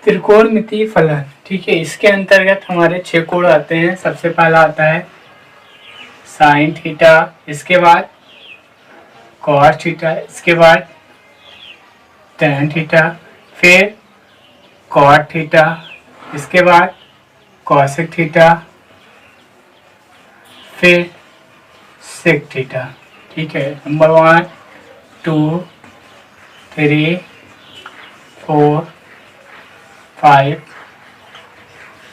त्रिकोणमितीय फलन। ठीक है, इसके अंतर्गत हमारे 6 कोण आते हैं। सबसे पहला आता है साइन थीटा, इसके बाद कॉस थीटा, इसके बाद टेन थीटा, फिर कॉट थीटा, इसके बाद कॉसेक थीटा, फिर सेक थीटा। ठीक है, नंबर 1 2 3 4 5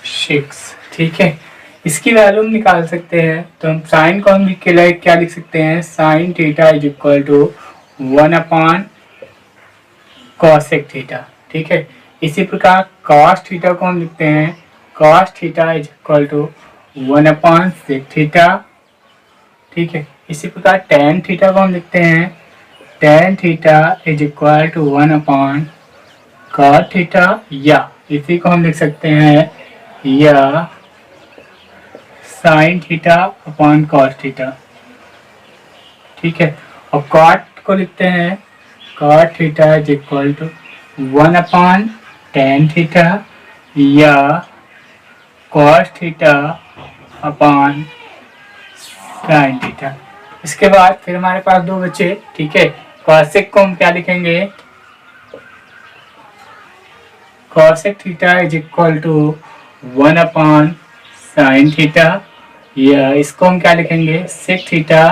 6। ठीक है, इसकी वैल्यू हम निकाल सकते हैं। तो हम साइन को हम क्या लिख सकते हैं, sine theta is equal to 1 cosec theta. ठीक है, इसी प्रकार कॉस थीटा को हम लिखते हैं, cos theta is equal to 1 sec theta. ठीक है, इसी प्रकार टेन थीटा को हम लिखते हैं, tan theta is equal to 1 cot theta, या इसी को हम लिख सकते हैं या sine theta upon cos theta. ठीक है, और कॉट को लिखते हैं, cot theta is equal to 1 tan theta या cos theta upon sine theta. इसके बाद फिर हमारे पास दो बचे। ठीक है, कॉसेक को हम क्या लिखेंगे, cosec theta is equal to 1 sine theta, या इसको हम क्या लिखेंगे, sec theta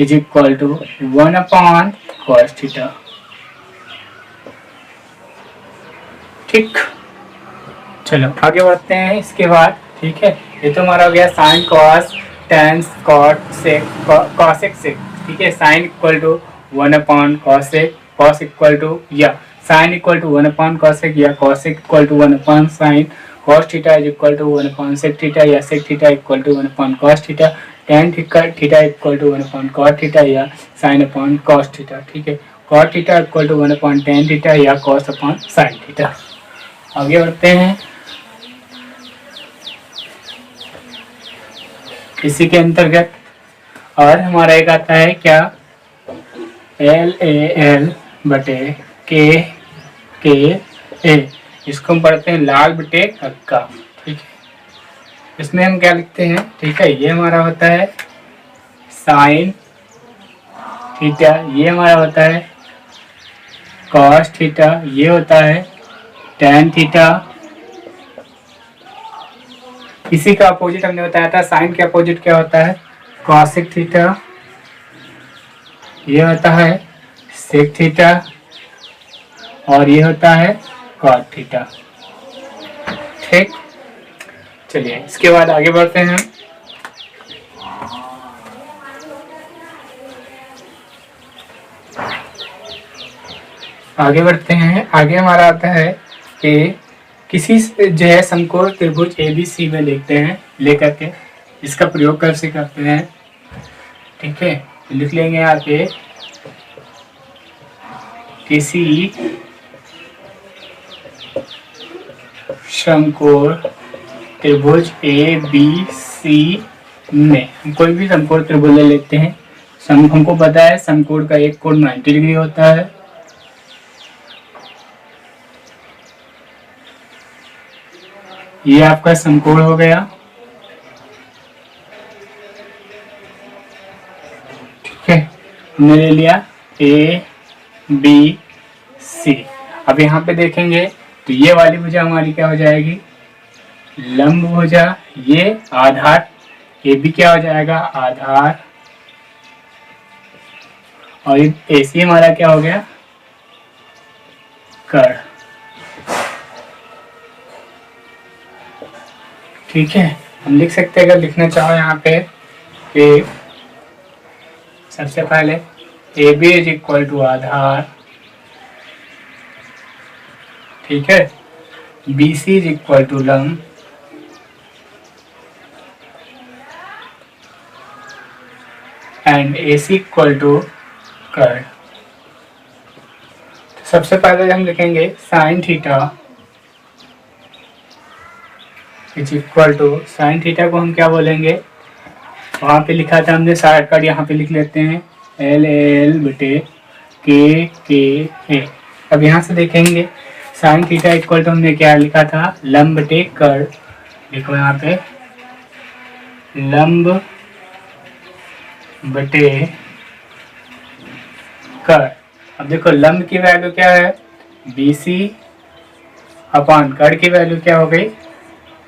is equal to 1 cos theta. ठीक, चलो आगे बढ़ते हैं इसके बाद। ठीक है, ये तो हमारा हो गया sine cos tan cot sec cosec sec. ठीक है, sine equal to 1 cosec, cos equal to या साइन इक्वल टू 1 कॉसेक या cosec equal to 1 sine, cos theta is equal to 1 sec theta या sec theta equal to 1 cos theta, tan theta equal to 1 cot theta या sine upon cos theta. ठीक है, cot theta equal to 1 tan theta या cos upon sine theta. आगे बढ़ते हैं, इसी के अंतर्गत और हमारा एक आता है क्या, LAL बटे के ए, इसको हम पढ़ते हैं लाल बटे हक्का। ठीक है, इसमें हम क्या लिखते हैं, ठीक है, ये हमारा होता है साइन थीटा, ये हमारा होता है कॉस थीटा, ये होता है टेन थीटा। इसी का अपोजिट हमने बताया था, साइन के अपोजिट क्या होता है, कॉसेक थीटा, ये होता है सेक थीटा, और ये होता है कॉट थीटा। ठीक, चलिए इसके बाद आगे बढ़ते हैं। आगे हमारा आता है कि किसी जो है समकोण त्रिभुज ABC में देखते हैं, लेकर के इसका प्रयोग कैसे करते हैं। ठीक है, लिख लेंगे यहाँ पे, किसी समकोण त्रिभुज ABC में, हम कोई भी समकोण त्रिभुज ले लेते हैं। हमको पता है समकोण का एक कोण 90 डिग्री होता है। ये आपका समकोण हो गया। ठीक है, हमने ले लिया ABC। अब यहाँ पे देखेंगे तो ये वाली भुजा हमारी क्या हो जाएगी, लंब भुजा, ये आधार, ये भी क्या हो जाएगा, आधार, और AC हमारा क्या हो गया, कर्ण। ठीक है, हम लिख सकते हैं, अगर लिखना चाहो यहाँ पे कि सबसे पहले AB इज इक्वल टू आधार, ठीक है, BC इज इक्वल टू लंब, एंड AC इक्वल टू कर्ण। तो सबसे पहले हम लिखेंगे sine theta is equal to, sine theta को हम क्या बोलेंगे, वहाँ पे लिखा था हमने, शॉर्टकट यहाँ पे लिख लेते हैं LAL बटे के ए। अब यहाँ से देखेंगे साइन थीटा इक्वल टू हमने क्या लिखा था, लंब बटे कर्ण। देखो यहाँ पे लंब बटे कर्ण। अब देखो लंब की वैल्यू क्या है, BC अपॉन कर्ण की वैल्यू क्या हो गई,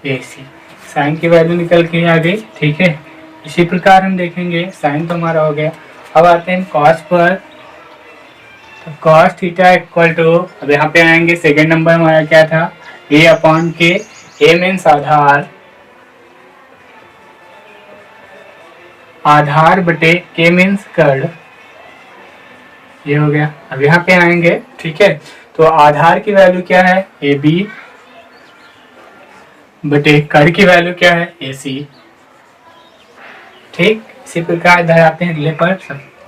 AC। साइन की वैल्यू निकल के आ गई, ठीक है। इसी प्रकार हम देखेंगे साइन तो हमारा हो गया। अब आते हैं कॉस पर। तो कॉस थीटा इक्वल टू, अब यहाँ पे आएंगे सेकेंड नंबर हमारा क्या था, A अपॉन के। A मीन्स आधार, आधार बटे K मीन्स कर्ण, ये हो गया। अब यहाँ पे आएंगे, ठीक है। तो आधार की वैल्यू क्या है, AB बटे कर्ण की वैल्यू क्या है, AC। ठीक, इसी प्रकार इधर आते हैं अगले पर।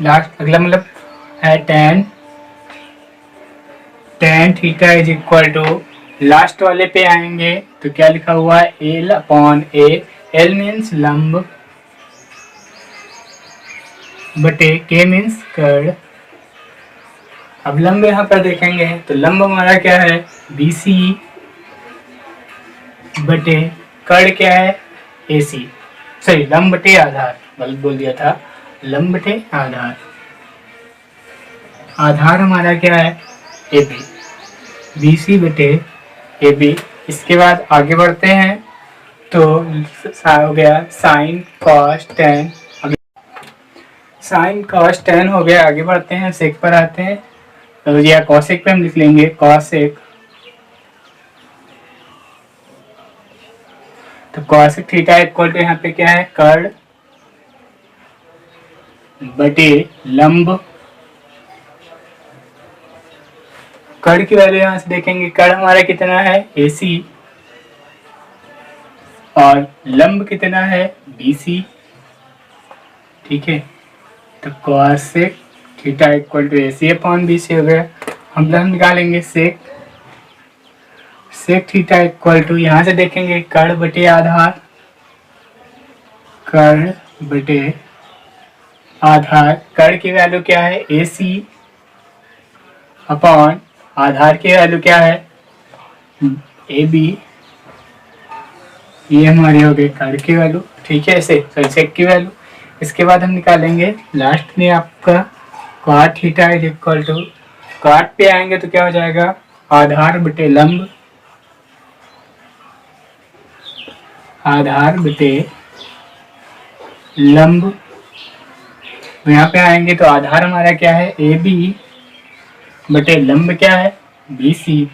लास्ट अगला मतलब है tan theta is equal to, last वाले पे आएंगे तो क्या लिखा हुआ है, L upon A। L means लंब बटे K मीन्स कर्ण। अब लंब यहाँ पर देखेंगे तो लंब हमारा क्या है, BC बटे कर्ण क्या है, AC। सॉरी, लंब बटे आधार, गलत बोल दिया था, लंब बटे आधार। आधार हमारा क्या है, AB, BC बटे AB। इसके बाद आगे बढ़ते हैं तो हो गया sine cos ten. Sign cos ten हो गया। आगे बढ़ते हैं, सेक पर आते हैं। तो या कॉसेक पे हम लिख लेंगे कॉसेक। तो कॉसेक थीटा इक्वल टू यहाँ पे क्या है, कर्ण बटे लंब। कर्ण की वैल्यू यहां से देखेंगे, कर्ण हमारा कितना है, AC, और लंब कितना है, BC, ठीक है। तो cosec theta equal to AC upon BC हो गया। हम निकालेंगे sec. Sec theta equal to, यहां से देखेंगे कर्ण बटे आधार, कर्ण बटे आधार। कर्ण की वैल्यू क्या है, AC अपॉन आधार की वैल्यू क्या है, AB। ये हमारी हो गई कर्ण की वैल्यू, ठीक है, ऐसे सेक की वैल्यू। इसके बाद हम निकालेंगे लास्ट में आपका cot theta is equal to, cot पे आएंगे तो क्या हो जाएगा, आधार बटे लंब, आधार बटे लंब। यहाँ पे आएंगे तो आधार हमारा क्या है, AB बटे लंब क्या है, BC,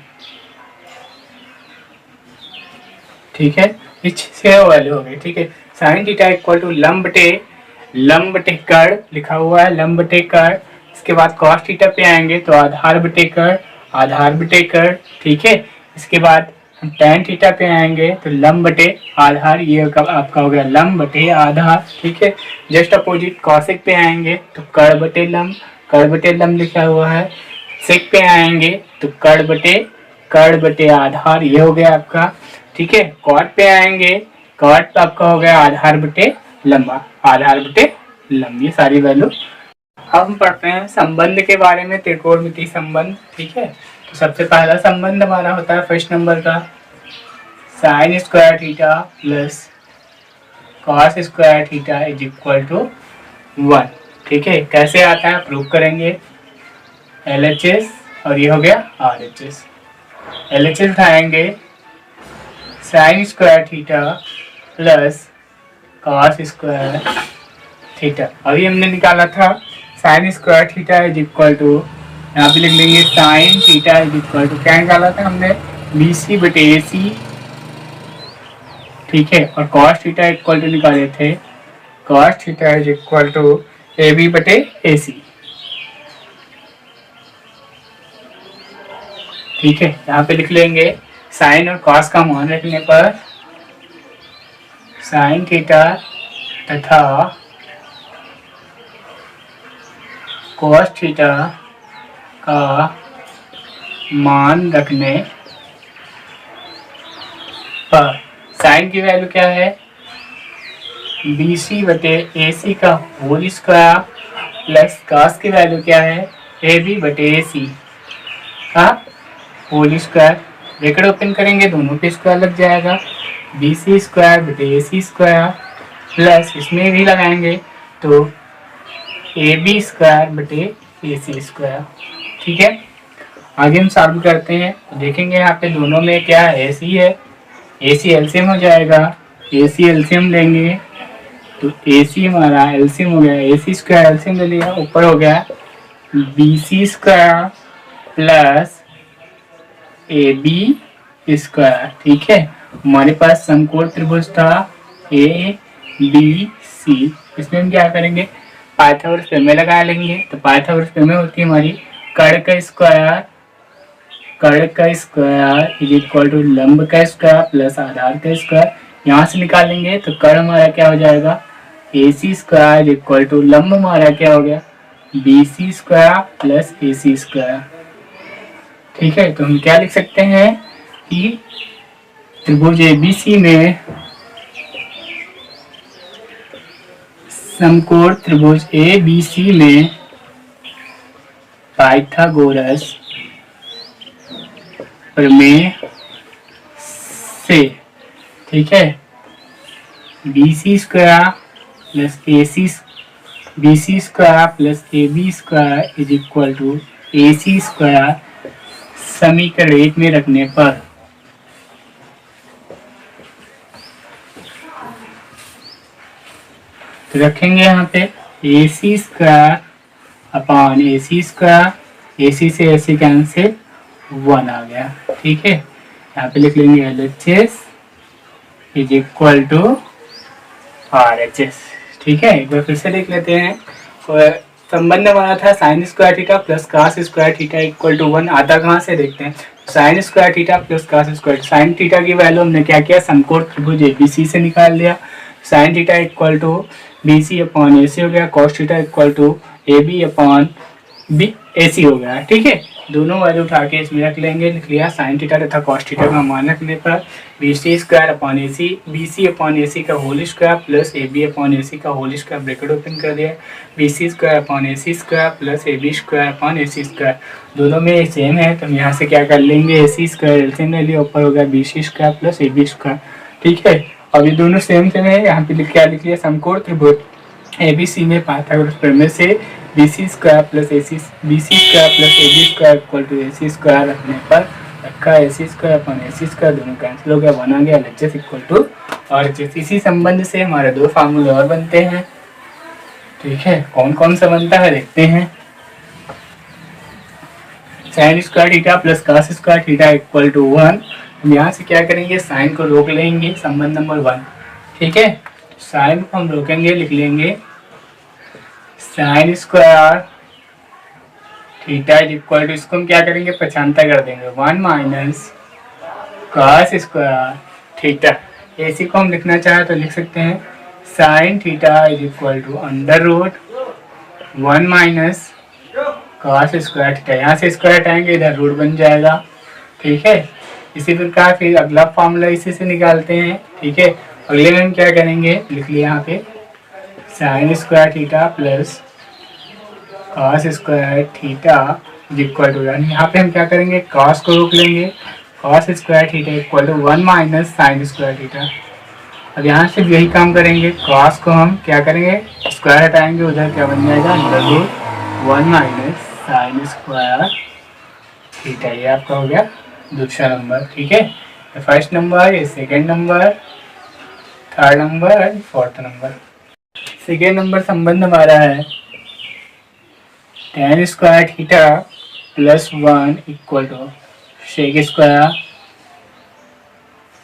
ठीक है। इससे वैल्यू हो गई, ठीक है। साइन थीटा इक्वल टू लंब बटे कर्ण लिखा हुआ है, लंब बटे कर्ण। इसके बाद कॉस थीटा पे आएंगे तो आधार बटे कर्ण, आधार बटे कर्ण, ठीक है। इसके बाद हम tan थीटा पे आएंगे तो लंब बटे आधार, ये आपका हो गया लंब बटे आधार, ठीक है। जस्ट अपोजिट कॉसेक पे आएंगे तो कर्ण बटे लंब लिखा हुआ है। सेक पे आएंगे तो कर्ण बटे आधार, ये हो गया आपका, ठीक है। कॉट पे आएंगे, कॉट आपका हो गया आधार बटे लंबा, आधार बटे लंब, ये सारी वैल्यू। अब हम पढ़ते हैं संबंध के बारे में, त्रिकोणमितीय संबंध, ठीक है। तो सबसे पहला संबंध हमारा होता है फर्स्ट नंबर का, sine square theta plus cos square theta is equal to 1, ठीक है। कैसे आता है प्रूव करेंगे, LHS और ये हो गया RHS। LHS उठाएंगे, sine square theta plus cos square theta. अभी हमने निकाला था sine square theta is equal to, यहाँ पे लिख लेंगे sine theta is equal to, क्या निकाला था हमने, BC बटे AC, ठीक है। और कॉस थीटा इक्वल टू निकाले थे, cos theta is equal to AB बटे AC, ठीक है। यहाँ पे लिख लेंगे साइन और कॉस का मान रखने पर साइन थीटा तथा कॉस थीटा का मान रखने पर साइन की वैल्यू क्या है, BC बटे AC का होल स्क्वायर प्लस कॉस की वैल्यू क्या है, AB बटे AC का होल स्क्वायर, ब्रैकेट ओपन करेंगे दोनों पे स्क्वायर लग जाएगा, BC स्क्वायर बटे AC स्क्वायर प्लस इसमें भी लगाएंगे तो AB स्क्वायर बटे AC स्क्वायर। ठीक है, आगे हम सॉल्व करते हैं तो देखेंगे यहाँ पे दोनों में क्या है, AC है, AC एलसीएम हो जाएगा, AC एलसीएम लेंगे तो AC हमारा एलसीएम हो गया, AC स्क्वायर एलसीएम ले लिया, ऊपर हो गया BC square plus AB square. ठीक है, हमारे पास समकोण त्रिभुज था ABC, इसमें हम क्या करेंगे, पाइथागोरस प्रमेय लगा लेंगे। तो पाइथागोरस प्रमेय होती है हमारी कर्ण का स्क्वायर इज इक्वल टू लंब का स्क्वायर प्लस आधार का स्क्वायर। यहाँ से निकालेंगे तो कर्ण हमारा क्या हो जाएगा, AC square is equal to लंब हमारा क्या हो गया, BC square plus AC square. ठीक है, तो हम क्या लिख सकते हैं कि त्रिभुज ABC में समकोण त्रिभुज ABC में पाइथागोरस प्रमेय से, ठीक है, BC square plus BC square plus AB square is equal to AC square समीकरण 1 में रखने पर तो रखेंगे यहाँ पे AC square upon AC square, AC से AC कैंसिल 1 आ गया। ठीक है, यहाँ पे लिख लेंगे LHS is equal to RHS। ठीक है, एक बार फिर से देख लेते हैं, संबंध बना था sine square theta plus cos square theta equal to 1, आता कहाँ से देखते हैं, sine square theta plus cos square, sine theta की वैल्यू हमने क्या किया, समकोण त्रिभुज ABC से निकाल लिया, sine theta equal to BC upon AC हो गया, cos theta equal to AB upon AC हो गया। ठीक है, दोनों वैल्यू उठा के इसमें रख लेंगे, लिख लिया साइन थीटा तथा कॉस थीटा का मान रखने पर BC square upon AC, BC upon AC का whole square plus AB upon AC का होल स्क्वायर, ब्रैकेट ओपन कर दिया, BC square upon AC square plus AB square upon AC square, दोनों में सेम है तो हम यहाँ से क्या कर लेंगे, AC स्क्वायर एलसीएम ले लिया, ऊपर होगा BC square plus AB square. ठीक है, अब ये दोनों सेम है, यहाँ पे क्या लिख लिया, समकोण त्रिभुज ABC में पाइथागोरस प्रमेय से BC square plus AB square equal to AC square रखने पर रखा AC square upon AC square, दोनों कैंसिल हो गया, 1 आ गया, LHS इक्वल टू RHS। इसी संबंध से हमारे दो फार्मूले और बनते हैं। ठीक है, कौन कौन सा बनता है देखते हैं, sine square theta plus cos square theta equal to 1, हम यहाँ से क्या करेंगे, साइन को रोक लेंगे, संबंध नंबर 1। ठीक है, साइन को हम रोकेंगे, लिख लेंगे sine square theta is equal to, इसको हम क्या करेंगे, पचानता कर देंगे, 1 minus cos square theta. AC को हम लिखना चाहे तो लिख सकते हैं sine theta is equal to under root 1 minus cos square theta, यहाँ से स्क्वायर हटाएंगे इधर रूट बन जाएगा। ठीक है, इसी प्रकार फिर अगला फॉर्मूला इसी से निकालते हैं। ठीक है, अगले में हम क्या करेंगे, लिख लिया यहाँ पे sine square theta plus cos square theta equal to, यानी यहाँ पे हम क्या करेंगे, कॉस को रोक लेंगे, cos square theta equal to 1 minus sine square theta. अब यहाँ से यही काम करेंगे, कॉस को हम क्या करेंगे, स्क्वायर हटाएंगे, उधर क्या बन जाएगा, under root 1 minus sine square theta. ये आपका हो गया दूसरा नंबर। ठीक है, फर्स्ट नंबर, ये second number, third number, fourth number. Second number संबंध हमारा है tan square theta plus 1 equal to sec square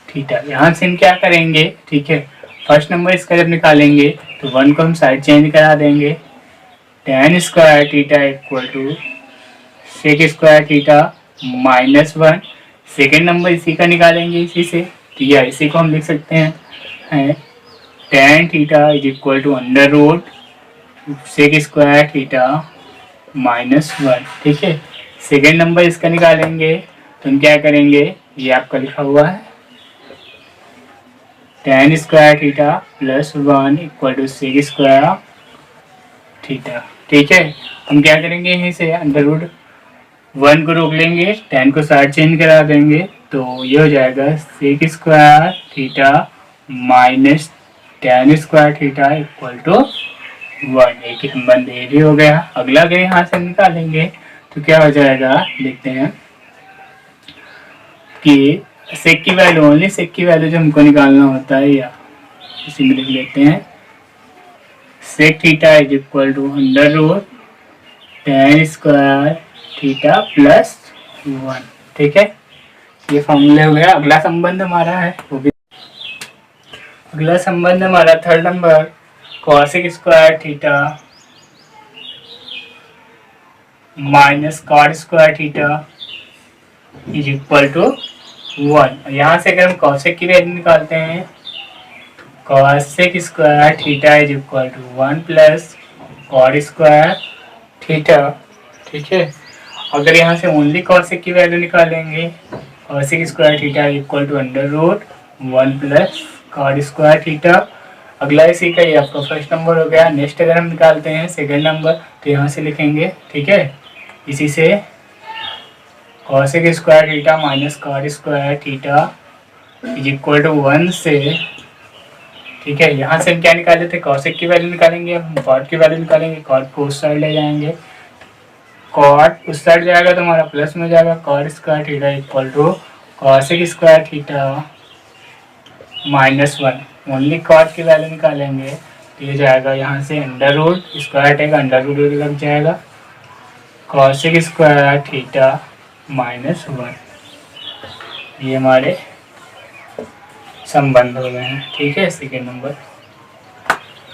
theta. यहाँ से हम क्या करेंगे, ठीक है, फर्स्ट नंबर इसका जब निकालेंगे तो 1 को हम साइड चेंज करा देंगे, tan square theta equal to sec square theta minus 1। Second number इसी का निकालेंगे इसी से, ठीक है, इसी को हम लिख सकते हैं tan theta is equal to under root sec square theta minus 1। ठीक है, सेकेंड नंबर इसका निकालेंगे तो हम क्या करेंगे, ये आपका लिखा हुआ है tan square theta plus 1 equal to sec square theta. ठीक है, हम क्या करेंगे, यहीं से अंडर रूट 1 को रोक लेंगे, tan को साइड चेंज करा देंगे, तो ये हो जाएगा sec square theta minus tan square theta equal to 1। एक ही संबंध ये भी हो गया। अगला अगर यहाँ से निकालेंगे तो क्या हो जाएगा, देखते हैं कि सेक की वैल्यू, ओनली सेक की वैल्यू जो हमको निकालना होता है, या इसी में लिख लेते हैं sec theta is equal to under root tan square theta plus 1। ठीक है, ये फॉर्मूला हो गया। अगला संबंध हमारा है वो भी, अगला संबंध हमारा 3rd number cosec square theta minus cot square theta is equal to 1। यहाँ से अगर हम कॉसेक की वैल्यू निकालते हैं, cosec square theta is equal to 1 plus cot square theta. ठीक है, अगर यहाँ से ओनली कॉसेक की वैल्यू निकालेंगे, cosec square theta equal to under root 1 plus cot square theta. अगला इसी का, ये आपका फर्स्ट नंबर हो गया। नेक्स्ट अगर हम निकालते हैं सेकंड नंबर, तो यहाँ से लिखेंगे, ठीक है, इसी से cosec square theta minus cot square theta is equal to 1 से, ठीक है, यहाँ से हम क्या निकाले थे, कॉसेक की वैल्यू निकालेंगे, हम कॉट की वैल्यू निकालेंगे, कॉट को उस साइड ले जाएंगे, कॉट उस साइड जाएगा तो हमारा प्लस में जाएगा, cot square theta equal to cosec square theta minus 1। Only cot की वैल्यू निकालेंगे तो ये जाएगा यहाँ से अंडर रूट, स्क्वायर हटेगा, अंडर रूट लग जाएगा, कॉसेक स्क्वायर थीटा माइनस 1। ये हमारे संबंध हो गए हैं। ठीक है, सेकेंड नंबर।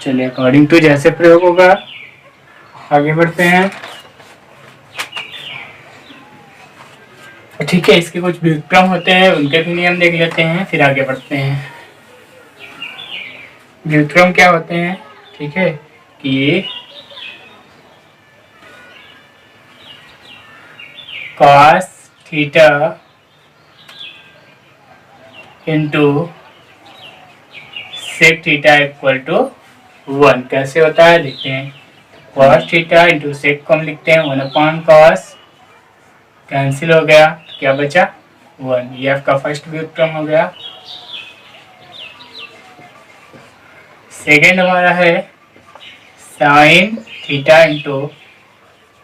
चलिए, अकॉर्डिंग टू जैसे प्रयोग होगा आगे बढ़ते हैं। ठीक है, इसके कुछ व्युत्क्रम होते हैं, उनके भी नियम देख लेते हैं, फिर आगे बढ़ते हैं। व्युत्क्रम क्या होते हैं, ठीक है, कि cos theta into sec theta equal to 1। कैसे होता है, लिखते हैं, cos थीटा इंटू सेक को हम लिखते हैं 1 अपॉन cos, कैंसिल हो गया, तो क्या बचा 1। ये आपका फर्स्ट व्युत्क्रम हो गया। सेकेंड हमारा है sine theta into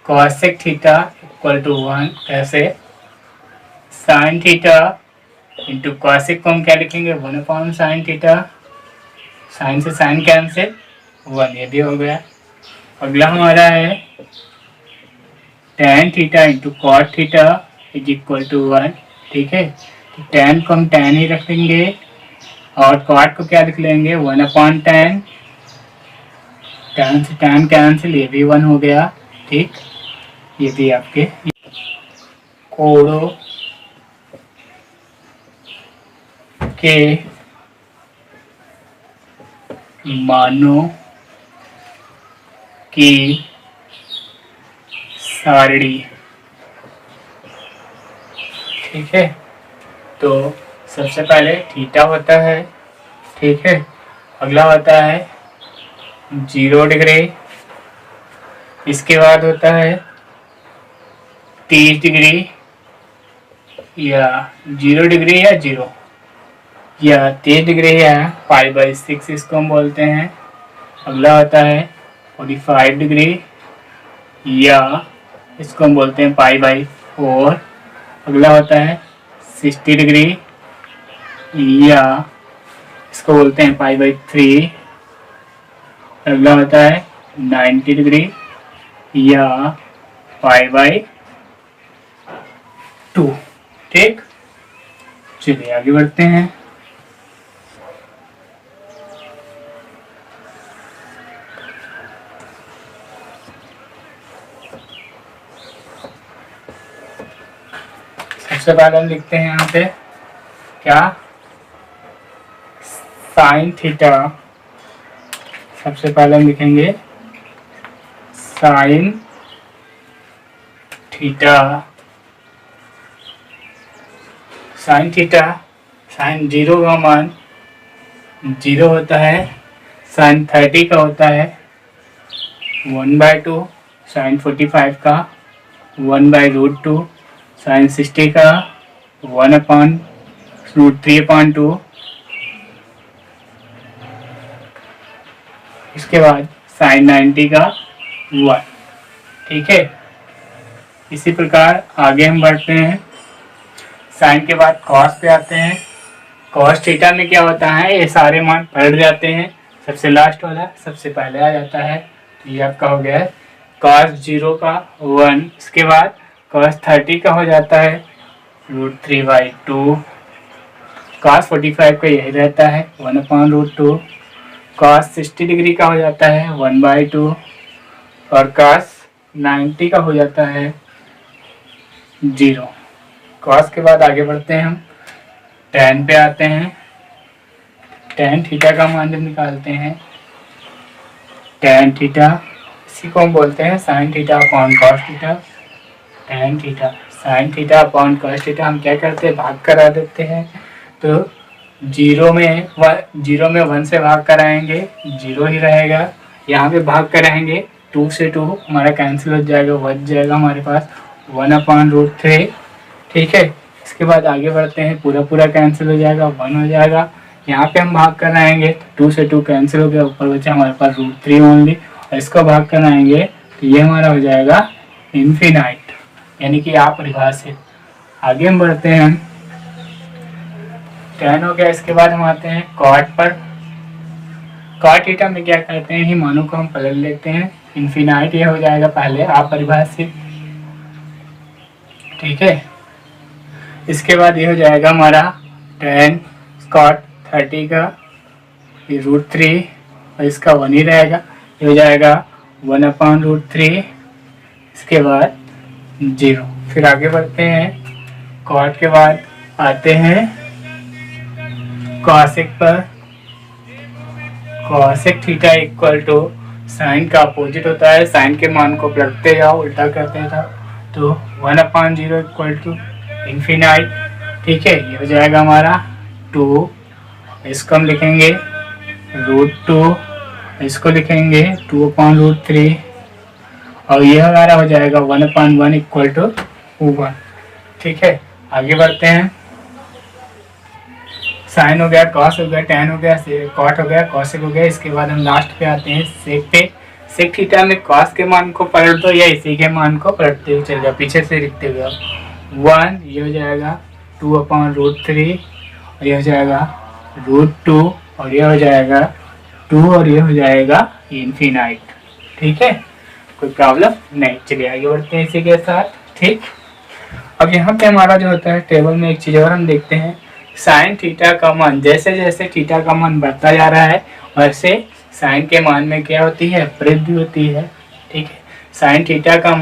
cosec theta equal to 1। कैसे, साइन थीटा इंटू कॉसेक को हम क्या लिखेंगे, 1 अपॉन साइन थीटा, साइन से साइन कैंसिल, 1। ये भी हो गया। अगला हमारा है tan theta into cot theta is equal to 1। ठीक है, तो tan को हम tan ही रख लेंगे और कॉट को क्या लिख लेंगे, 1 अपॉन tan, tan से tan कैंसिल, ये भी 1 हो गया। ठीक, ये भी आपके कोड़ों के मानों की सारणी। ठीक है, तो सबसे पहले थीटा होता है, ठीक है, अगला होता है 0 डिग्री, इसके बाद होता है 30 डिग्री या 0 डिग्री या 0 या 30 डिग्री या π/6 इसको हम बोलते हैं। अगला होता है 45 डिग्री या इसको हम बोलते हैं π/4। अगला होता है 60 डिग्री या इसको बोलते हैं π/3। अगला होता है 90 डिग्री या π/2। ठीक, चलिए आगे बढ़ते हैं। सबसे पहले हम लिखते हैं यहाँ पे क्या, साइन थीटा। सबसे पहले हम लिखेंगे sine theta, sine theta, sine 0 का मान 0 होता है, साइन 30 का होता है 1/2, साइन 45 का 1/√2, साइन 60 का 1/√3/2, इसके बाद साइन 90 का 1। ठीक है, इसी प्रकार आगे हम बढ़ते हैं। साइन के बाद कॉस पे आते हैं। कॉस थीटा में क्या होता है, ये सारे मान पलट जाते हैं, सबसे लास्ट वाला सबसे पहले आ जाता है। तो ये आपका हो गया है कॉस 0 का 1, इसके बाद कॉस 30 का हो जाता है √3/2, कॉस 45 का यही रहता है 1/√2, कॉस 60 डिग्री का हो जाता है 1/2, और कॉस 90 का हो जाता है 0। कॉस के बाद आगे बढ़ते हैं हम, tan पे आते हैं। tan थीटा का मान जब निकालते हैं, tan थीटा इसी को हम बोलते हैं sin theta upon cos theta. tan theta sin theta upon cos theta हम क्या करते हैं, भाग करा देते हैं। तो 0 में 1 से भाग कराएंगे 0 ही रहेगा, यहाँ पे भाग कराएंगे 2 से 2 हमारा कैंसिल हो जाएगा, बच जाएगा हमारे पास 1/√3। ठीक है, इसके बाद आगे बढ़ते हैं, पूरा पूरा कैंसिल हो जाएगा, 1 हो जाएगा। यहाँ पे हम भाग कराएंगे 2 से 2 कैंसिल हो गया, ऊपर बचा हमारे पास √3 ओनली, और इसको भाग कराएंगे तो ये हमारा हो जाएगा इन्फिनाइट, यानी कि अपरिभाषित। आगे हम बढ़ते हैं, tan हो गया, इसके बाद हम आते हैं cot पर। cot थीटा में क्या करते हैं, ही मानों को हम पलट लेते हैं, इन्फिनाइट ये हो जाएगा पहले अपरिभाषित। ठीक है, इसके बाद ये हो जाएगा हमारा tan cot 30 का √3, और इसका 1 ही रहेगा, ये हो जाएगा 1/√3, इसके बाद 0। फिर आगे बढ़ते हैं, cot के बाद आते हैं cosec पर। cosec theta equal to sine का अपोजिट होता है, साइन के मान को पलटते जाओ, उल्टा करते जाओ, तो 1/0 इक्वल टू इन्फिनाइट। ठीक है, ये हो जाएगा हमारा 2, इसको हम लिखेंगे √2, इसको लिखेंगे 2/√3, और ये हमारा हो जाएगा 1/1 इक्वल टू 1। ठीक है, आगे बढ़ते हैं, साइन हो गया, कॉस हो गया, tan हो गया, कॉट हो गया, कॉसेक हो गया। इसके बाद हम लास्ट पे आते हैं सेक पे। सेक थीटा में कॉस के मान को पलट दो या इसी के मान को पलटते हुए चल जाओ, पीछे से लिखते हुए 1, ये हो जाएगा 2/√3, और ये हो जाएगा √2, और ये हो जाएगा 2, और ये हो जाएगा इन्फिनाइट। ठीक है, कोई प्रॉब्लम नहीं। चलिए आगे बढ़ते हैं इसी के साथ। ठीक, अब यहाँ पे हमारा जो होता है टेबल में एक चीज़ और हम देखते हैं, साइन थीटा का मान जैसे जैसे थीटा का मान बढ़ता जा रहा है वैसे साइन के मान में क्या होती है, वृद्धि होती है। ठीक है, साइन थीटा का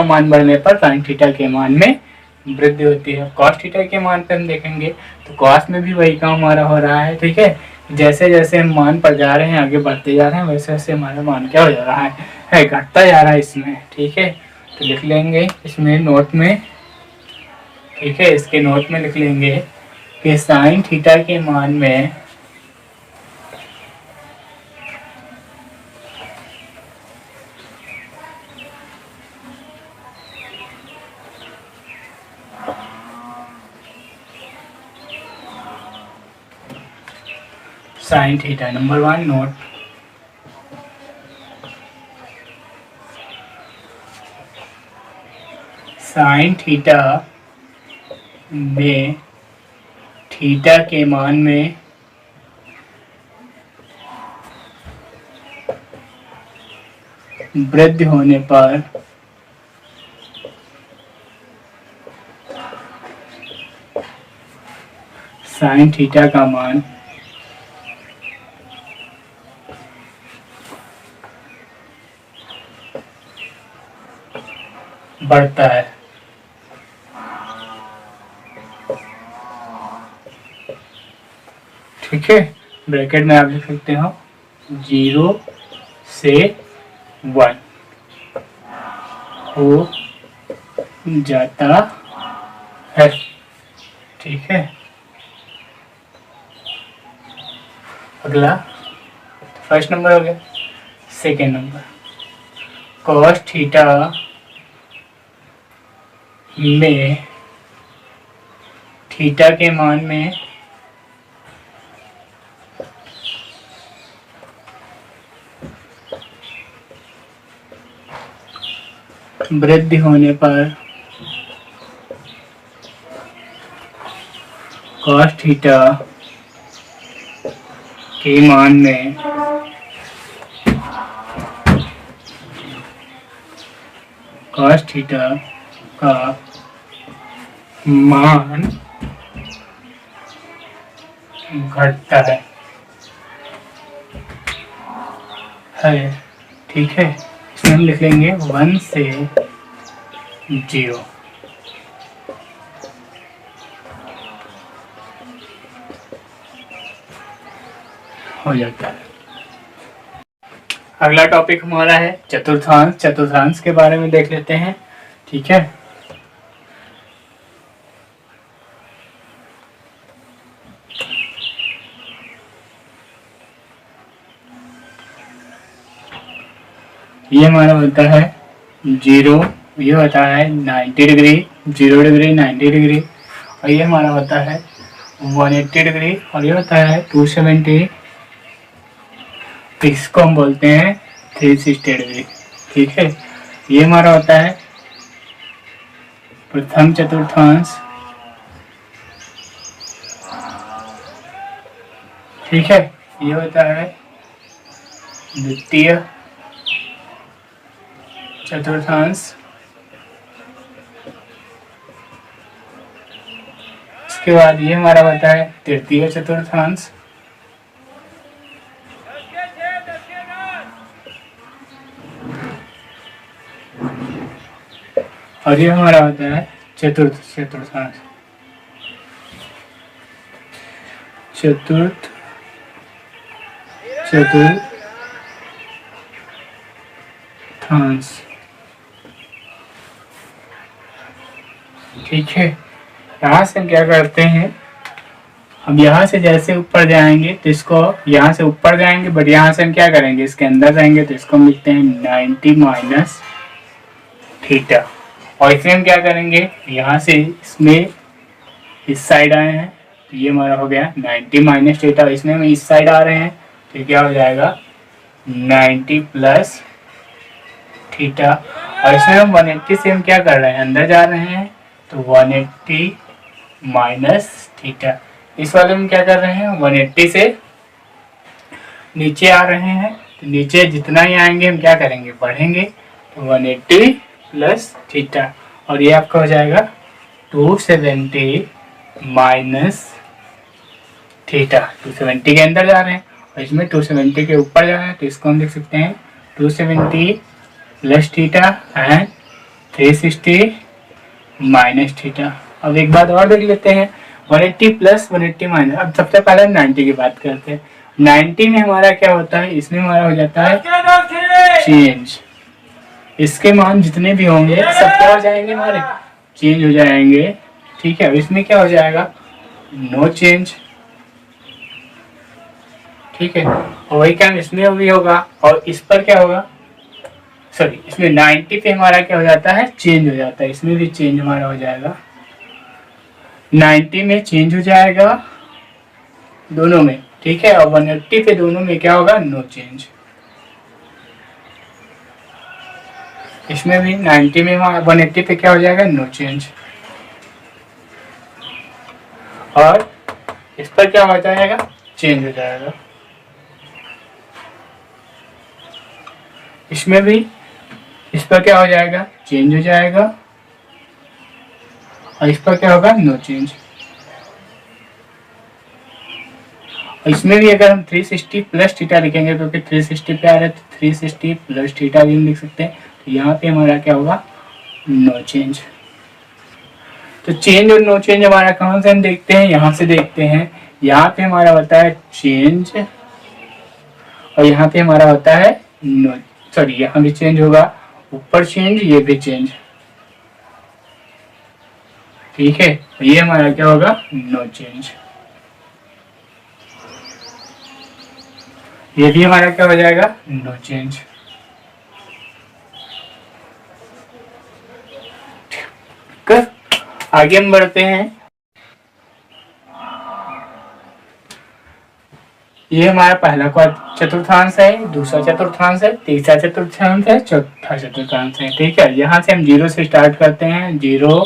मान बढ़ने पर साइन थीटा के मान में वृद्धि होती है। कॉस थीटा के मान पे हम देखेंगे तो कॉस में भी वही काम हमारा हो रहा है। ठीक है, जैसे जैसे हम मान पर जा रहे हैं, आगे बढ़ते जा रहे हैं, वैसे वैसे हमारा मान क्या हो जा रहा है घटता जा रहा है इसमें। ठीक है, तो लिख लेंगे इसमें नोट में। ठीक है, इसके नोट में लिख लेंगे कि साइन थीटा के मान में sine theta, number 1 note, sine theta में थीटा के मान में वृद्धि होने पर साइन थीटा का मान बढ़ता है। ठीक है, ब्रैकेट में आप लिख सकते हो 0 से 1 हो जाता है। ठीक है, अगला फर्स्ट नंबर हो गया। सेकेंड नंबर, कॉस थीटा में थीटा के मान में वृद्धि होने पर cos थीटा के मान में cos थीटा का मान घटता है। ठीक है, इसमें हम लिख लेंगे 1 से 0। हो जाता है। अगला टॉपिक हमारा है चतुर्थांश। चतुर्थांश के बारे में देख लेते हैं। ठीक है, ये हमारा होता है 0, ये होता है 90 डिग्री, 0 डिग्री, 90 डिग्री, और ये हमारा होता है 180 डिग्री, और ये होता है 270। इसको हम बोलते हैं 360 डिग्री। ठीक है, ये हमारा होता है प्रथम चतुर्थांश। ठीक है, ये होता है द्वितीय चतुर्थांश। इसके बाद ये हमारा होता है तृतीय चतुर्थांश। और ये हमारा होता है चतुर्थ चतुर्थांश। चतुर्थांश। ठीक है, यहाँ से हम क्या करते हैं, हम यहाँ से जैसे ऊपर जाएंगे तो इसको यहाँ से ऊपर जाएंगे, बट यहाँ से हम क्या करेंगे, इसके अंदर जाएंगे तो इसको हम लिखते हैं 90 माइनस थीटा। और इसमें हम क्या करेंगे, यहाँ से इसमें इस साइड आए हैं तो ये हमारा हो गया 90 माइनस थीटा। इसमें हम इस साइड आ रहे हैं तो क्या हो जाएगा 90 प्लस थीटा। और इसमें हम 180 से हम क्या कर रहे हैं, अंदर जा रहे हैं तो 180 माइनस थीटा। इस वाले में क्या कर रहे हैं, 180 से नीचे आ रहे हैं तो नीचे जितना ही आएंगे हम क्या करेंगे, बढ़ेंगे तो 180 प्लस थीटा। और ये आपका हो जाएगा 270 माइनस थीटा। 270 के अंदर जा रहे हैं और इसमें 270 के ऊपर जा रहे हैं तो इसको हम लिख सकते हैं 270 plus theta and 360 minus theta. अब एक बात और देख लेते हैं, 180 प्लस 180 माइनस। अब सबसे पहले 90 की बात करते हैं। 90 में हमारा क्या होता है, इसमें हमारा हो जाता है चेंज। इसके मान जितने भी होंगे सब क्या हो जाएंगे, हमारे चेंज हो जाएंगे। ठीक है, इसमें क्या हो जाएगा, नो चेंज। ठीक है, और वही काम इसमें भी होगा। और इस पर क्या होगा, सॉरी, इसमें 90 पे हमारा क्या हो जाता है, चेंज हो जाता है। इसमें भी चेंज हमारा हो जाएगा, 90 में चेंज हो जाएगा दोनों में। ठीक है, और 180 पे दोनों में क्या होगा, नो चेंज। इसमें भी 90 में 180 पे क्या हो जाएगा, नो चेंज। और इस पर क्या हो जाएगा, चेंज हो जाएगा। इसमें भी इस पर क्या हो जाएगा, चेंज हो जाएगा। और इस पर क्या होगा, नो चेंज। और इसमें भी अगर हम 360 प्लस थीटा लिखेंगे, क्योंकि 360 पे आ रहा है तो 360 प्लस थीटा भी हम लिख सकते हैं। तो यहाँ पे हमारा क्या होगा, नो चेंज। तो चेंज और नो चेंज हमारा कहाँ से हम देखते हैं, यहाँ से देखते हैं। यहाँ पे हमारा होता है चेंज और यहाँ पे हमारा होता है नो, सॉरी, यहाँ भी चेंज होगा, ऊपर चेंज, ये भी चेंज। ठीक है, तो ये हमारा क्या होगा, नो चेंज। ये भी हमारा क्या हो जाएगा, नो चेंज। कर आगे हम बढ़ते हैं। ये हमारा पहला चतुर्थांश है, दूसरा चतुर्थांश है, तीसरा चतुर्थांश है, चौथा चतुर्थांश है। ठीक है, यहाँ से हम 0 से स्टार्ट करते हैं। 0,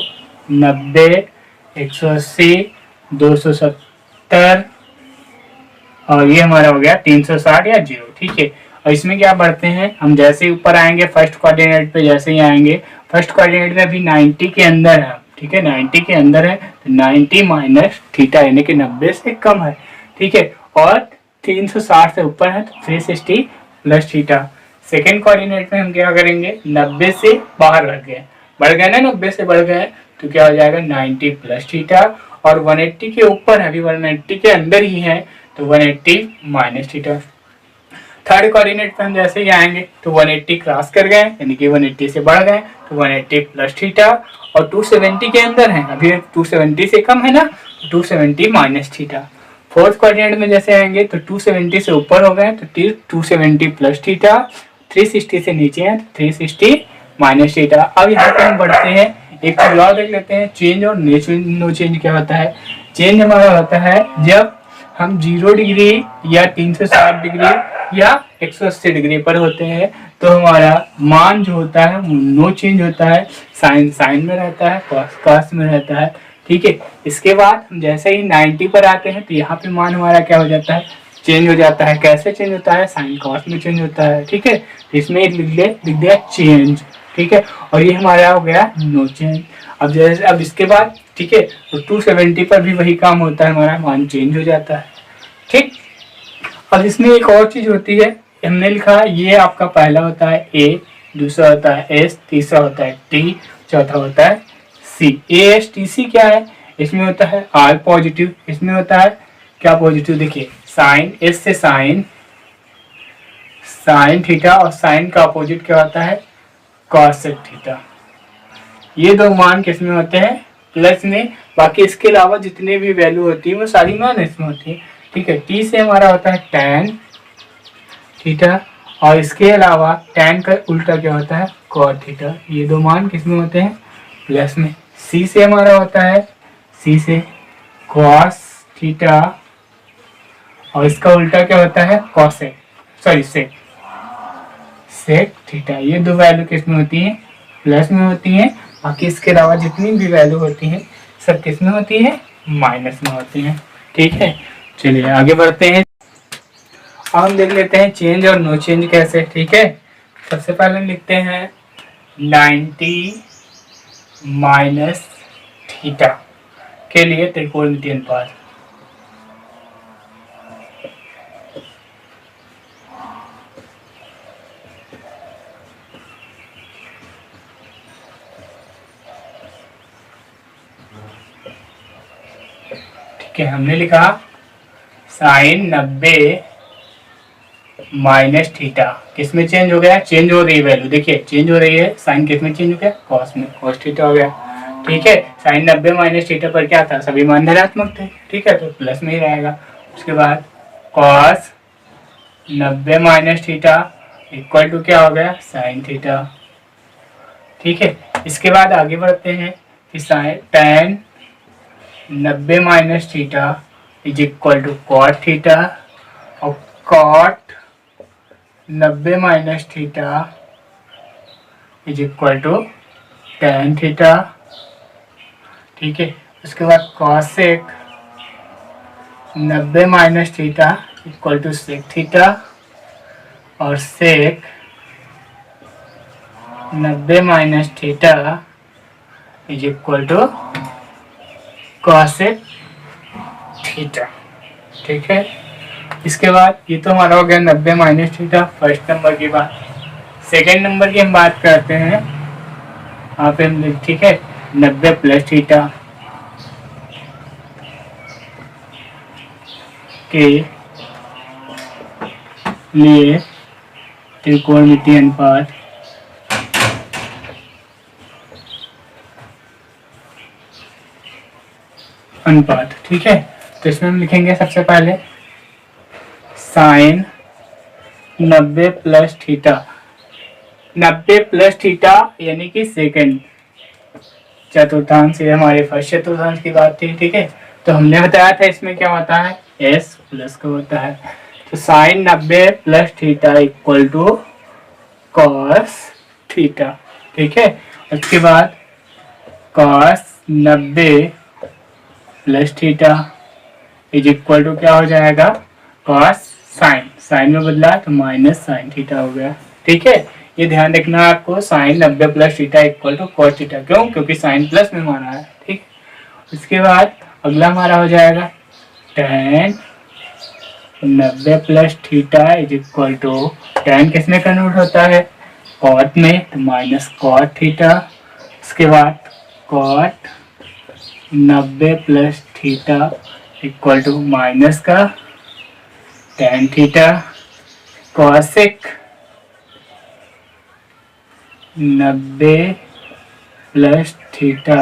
90, 180, 270 और ये हमारा हो गया 360 या 0। ठीक है, और इसमें क्या बढ़ते हैं हम, जैसे ही ऊपर आएंगे फर्स्ट कोऑर्डिनेट पे, जैसे ही आएंगे फर्स्ट कोऑर्डिनेट में अभी 90 के अंदर है। ठीक है, 90 के अंदर है तो 90 माइनस थीटा यानी कि 90 से कम है। ठीक है, और 360 से ऊपर है तो 360 प्लस थीटा। सेकेंड कोऑर्डिनेट में हम क्या करेंगे, 90 से बाहर बढ़ गए ना, 90 से बढ़ गए तो क्या हो जाएगा 90 प्लस थीटा, और 180 के ऊपर है, अभी 180 के अंदर ही है तो 180 माइनस थीटा। थर्ड कोऑर्डिनेट पे हम जैसे ही आएंगे तो 180 क्रॉस कर गए यानी कि 180 से बढ़ गए तो 180 प्लस थीटा, और 270 के अंदर है, अभी 270 से कम है ना, 270 माइनस थीटा। फोर्थ कोऑर्डिनेट में जैसे आएंगे तो 270 से ऊपर हो गए तो 270 प्लस थीटा, 360 से नीचे है तो 360 माइनस थीटा। अब यहाँ पे हम बढ़ते हैं, एक चीज और देख लेते हैं, चेंज और नो चेंज क्या होता है। चेंज हमारा होता है जब हम 0 डिग्री या 360 डिग्री या 180 डिग्री पर होते हैं तो हमारा मान जो होता है वो नो चेंज होता है, साइन में रहता है, कॉस में रहता है। ठीक है, इसके बाद हम जैसे ही 90 पर आते हैं तो यहाँ पे मान हमारा क्या हो जाता है, चेंज हो जाता है। कैसे चेंज होता है, साइन कॉस में चेंज होता है। ठीक है, इसमें लिख दिया चेंज। ठीक है, और ये हमारा हो गया नो चेंज। अब इसके बाद ठीक है तो 270 पर भी वही काम होता है, हमारा मान चेंज हो जाता है। ठीक, अब इसमें एक और चीज होती है, हमने लिखा है ये आपका पहला होता है ए, दूसरा होता है एस, तीसरा होता है टी, चौथा होता है सी। ए एस टी सी क्या है, इसमें होता है आर पॉजिटिव, इसमें होता है क्या पॉजिटिव, देखिए साइन, एस से साइन थीटा, और साइन का अपोजिट क्या होता है, कॉसेक थीटा। ये दो मान किसमें होते हैं, प्लस में। बाकी इसके अलावा जितने भी वैल्यू होती है वो सारी माइनस में होती है। ठीक है, टी से हमारा होता है टैन थीटा, और इसके अलावा टैन का उल्टा क्या होता है, कॉट थीटा। ये दो मान किसमें होते हैं, प्लस में। सी से हमारा होता है, सी से कॉस थीटा, और इसका उल्टा क्या होता है, कॉसेक, सॉरी सेक थीटा। ये दो वैल्यू किसमें होती हैं, प्लस में होती हैं। बाकी इसके अलावा जितनी भी वैल्यू होती हैं सब किसमें होती है, माइनस में होती हैं। ठीक है, चलिए आगे बढ़ते हैं। अब हम देख लेते हैं चेंज और नो चेंज कैसे। ठीक है, सबसे पहले लिखते हैं 90 माइनस थीटा के लिए त्रिकोणमितीय अनुपात। ठीक है, हमने लिखा साइन 90 माइनस थीटा, किसमें चेंज हो गया, चेंज हो रही है वैल्यू, देखिए चेंज हो रही है, साइन किसमें चेंज हो गया, कॉस में, कॉस थीटा हो गया। ठीक है, साइन 90 माइनस थीटा पर क्या था, सभी मान धनात्मक थे। ठीक है, तो प्लस में ही रहेगा। उसके बाद cos 90 minus theta equal to क्या हो गया, साइन थीटा। ठीक है, इसके बाद आगे बढ़ते हैं कि sine tan 90 minus theta is equal to cot theta, और cot 90 minus theta is equal to tan theta. ठीक है, उसके बाद cosec 90 minus theta equal to sec theta, और sec 90 minus theta is equal to cosec theta. ठीक है, इसके बाद ये तो हमारा हो गया 90 माइनस थीटा फर्स्ट नंबर की बात। सेकेंड नंबर की हम बात करते हैं, यहाँ पे हम ठीक है 90 प्लस थीटा के लिए त्रिकोणमितीय अनुपात। ठीक है, तो इसमें हम लिखेंगे सबसे पहले sine 90 plus theta, 90 plus theta यानी कि सेकेंड, चतुर्थांश, ये हमारे फर्स्ट चतुर्थांश की बात थी, ठीक है। तो हमने बताया था इसमें क्या होता है, एस प्लस का होता है। तो sine 90 plus theta equal to cos theta, ठीक है। उसके बाद cos 90 plus theta is equal to क्या हो जाएगा, कॉस साइन, साइन में बदला तो माइनस साइन थीटा हो गया, ठीक है। ये ध्यान रखना आपको, sine 90 plus theta equal to cos theta, क्यों, क्योंकि साइन प्लस में माना है, ठीक। उसके बाद अगला हमारा हो जाएगा tan 90 plus theta is equal to, tan किस में कन्वर्ट होता है, कॉट में, तो माइनस कॉट थीटा। उसके बाद cot 90 plus theta equal to minus का tan theta, cosec 90 plus theta,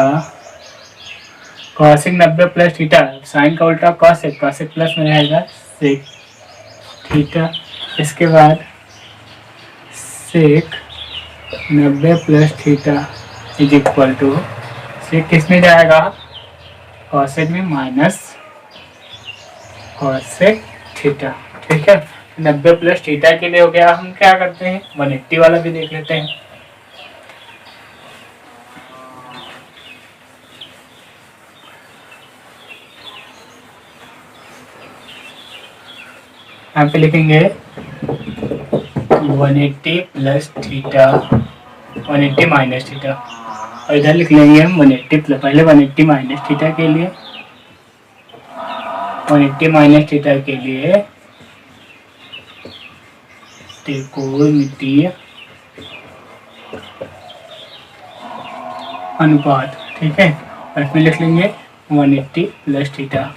cosec 90 plus theta, sine का उल्टा कॉसेक, कॉसेक प्लस में रहेगा सेक थीटा। इसके बाद sec 90 plus theta is equal to, sec किस में जाएगा, कॉसेक में, माइनस कॉसेक थीटा, ठीक है। 90 प्लस थीटा के लिए हो गया। हम क्या करते हैं, 180 वाला भी देख लेते हैं। यहाँ पे लिखेंगे 180 प्लस थीटा, 180 माइनस थीटा, और इधर लिख लेंगे हम 180 प्लस, पहले 180 माइनस थीटा के लिए, 180 माइनस थीटा के लिए त्रिकोणमितीय अनुपात, ठीक है। और इसमें लिख लेंगे 180 प्लस थीटा।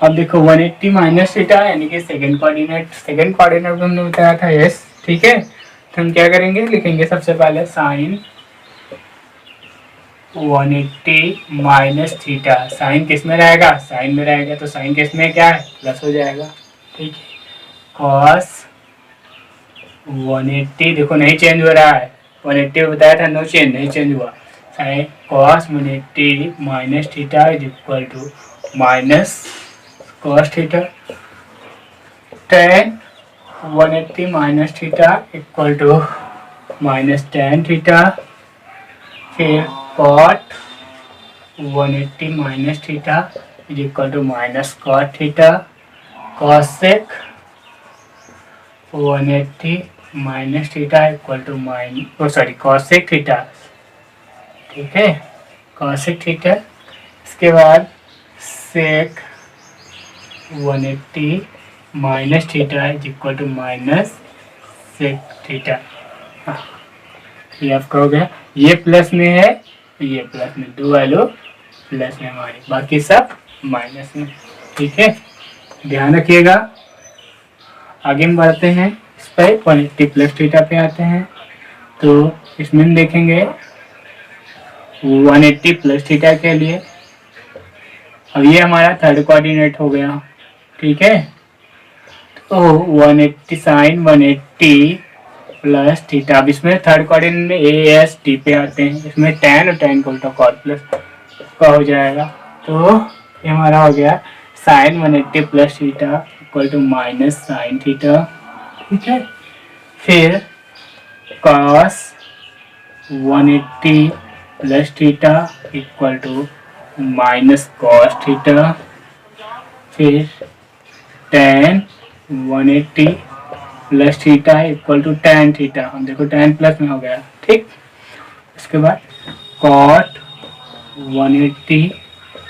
अब देखो 180 माइनस थीटा यानी कि सेकंड कोऑर्डिनेट, सेकंड कोऑर्डिनेट में हमने बताया था एस, ठीक है। तो हम क्या करेंगे, लिखेंगे सबसे पहले साइन 180 माइनस थीटा, साइन किस में रहेगा, साइन में रहेगा, तो साइन किस में क्या है, प्लस हो जाएगा, ठीक है। कॉस 180, देखो नहीं चेंज हो रहा है, 180 बताया था, नो चेंज, नहीं चेंज हुआ। Sine cos 180 minus theta is equal to minus cos theta, tan 180 minus theta equal to minus tan theta, फिर cot 180 minus theta is equal to minus cot theta, cosec 180 minus theta equal to cosec theta, ठीक है, cosec theta. इसके बाद sec 180 minus theta is equal to minus sec theta. ये आपका हो गया, ये प्लस में है, ये प्लस में, दो वैल्यू प्लस में हमारी, बाकी सब माइनस में, ठीक है, ध्यान रखिएगा। आगे हम बढ़ते हैं, इस पर 180 प्लस थीटा पे आते हैं। तो इसमें हम देखेंगे 180 प्लस थीटा के लिए, अब ये हमारा थर्ड कोऑर्डिनेट हो गया, ठीक है। तो 180 साइन 180 प्लस थीटा, अब इसमें थर्ड कोऑर्डिनेट में ए एस टी पे आते हैं, इसमें tan और tan को उल्टा कॉट प्लस का हो जाएगा। तो ये हमारा हो गया sine 180 plus theta equal to minus sine theta, ठीक है। फिर cos 180 plus theta equal to minus cos theta, फिर tan 180 plus theta equal to tan theta, हम देखो tan प्लस में हो गया, ठीक। उसके बाद cot 180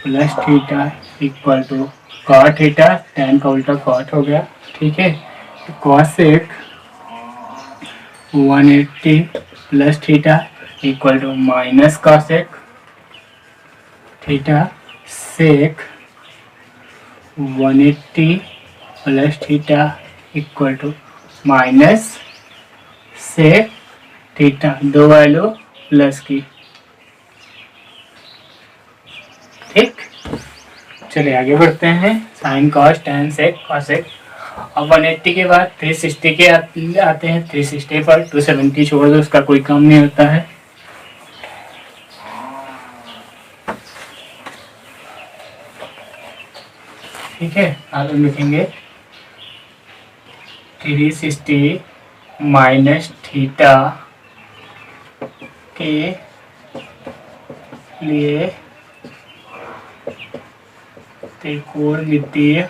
plus theta equal to cot theta, tan का उल्टा कॉट हो गया, ठीक है। Cosec 180 plus theta equal to minus cosec theta, sec 180 plus theta equal to minus sec theta, दो वैल्यू प्लस की, ठीक। चलिए आगे बढ़ते हैं, sine cos tan sec cosec. अब 180 के बाद 360 के आते हैं, 360 पर 270 छोड़ दो, उसका कोई काम नहीं होता है। ठीक है। अब हम लिखेंगे 360 माइनस थीटा के लिए त्रिकोणमितीय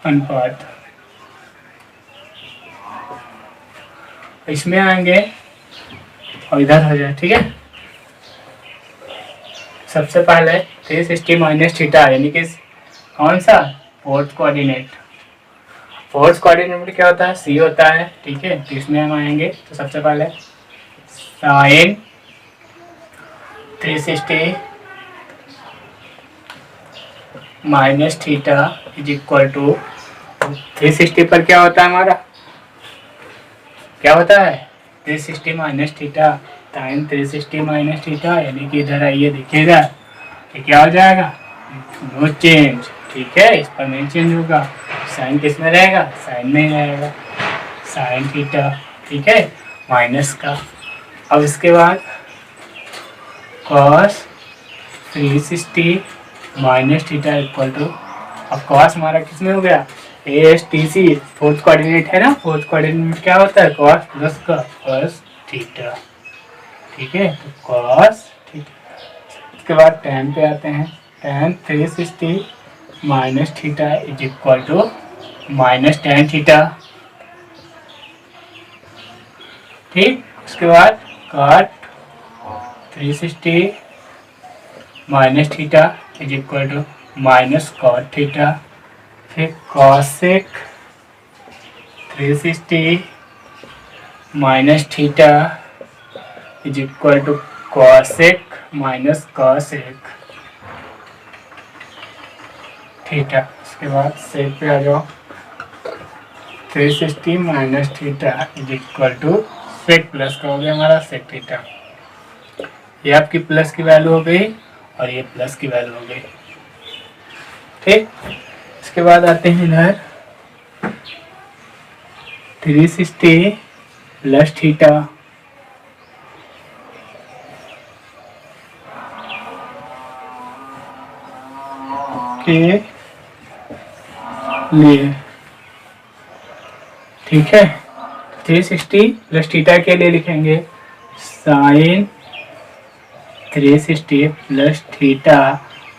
अनुपात। इसमें आएंगे और इधर हो जाए, ठीक है। सबसे पहले 360 माइनस थीटा यानी कि कौन सा, फोर्थ कोऑर्डिनेट। फोर्थ कोऑर्डिनेट में क्या होता है, सी होता है, ठीक है। तो इसमें हम आएंगे तो सबसे पहले sine 360 minus theta is equal to 360 पर क्या होता है हमारा, क्या होता है 360 minus theta time 360 minus theta, यानी कि इधर आइए देखिएगा कि क्या हो जाएगा, नो चेंज, ठीक है। इस पर नहीं चेंज होगा। साइन किस में रहेगा, साइन में ही रहेगा, साइन थीटा, ठीक है, माइनस का। अब इसके बाद cos 360 minus theta equal to, अब कॉस हमारा किस में हो गया, ASTC, फोर्थ कोऑर्डिनेट है ना। फोर्थ कोऑर्डिनेट में क्या होता है, कॉस प्लस का कॉस थीटा, ठीक है। तो कॉस थीटा, इसके बाद tan पे आते हैं। tan 360 minus theta is equal to minus tan theta, ठीक। उसके बाद cot 360 minus theta is equal to minus cot theta, फिर cosec 360 minus theta is equal to cosec minus cosec theta. उसके बाद सेक पे आ जाओ, 360 minus theta is equal to sec plus का हो गया हमारा सेक थीटा। ये आपकी प्लस की वैल्यू हो गई और ये प्लस की वैल्यू हो गई, ठीक। इसके बाद आते हैं इधर 360 प्लस थीटा के लिए, ठीक है। 360 प्लस थीटा के लिए लिखेंगे साइन 360 प्लस थीटा।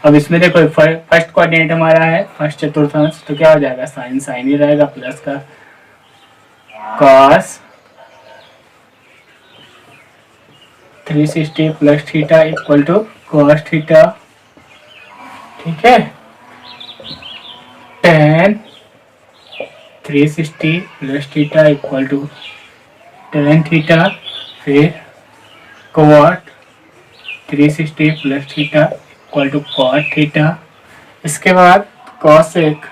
अब इसमें देखो फर्स्ट कोऑर्डिनेट हमारा है फर्स्ट चतुर्थांश, तो क्या हो जाएगा, साइन साइन ही रहेगा, प्लस का cos 360 plus theta equal to cos theta, ठीक है। tan 360 plus theta equal to tan theta, फिर cot 360 plus theta equal to cot theta. इसके बाद cosec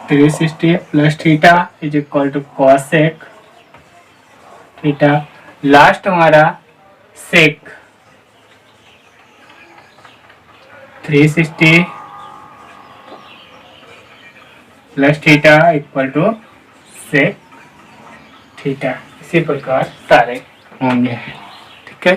360 plus theta is equal to cosec theta. Last हमारा sec 360 plus theta equal to sec theta. इसी प्रकार सारे होंगे, ठीक है।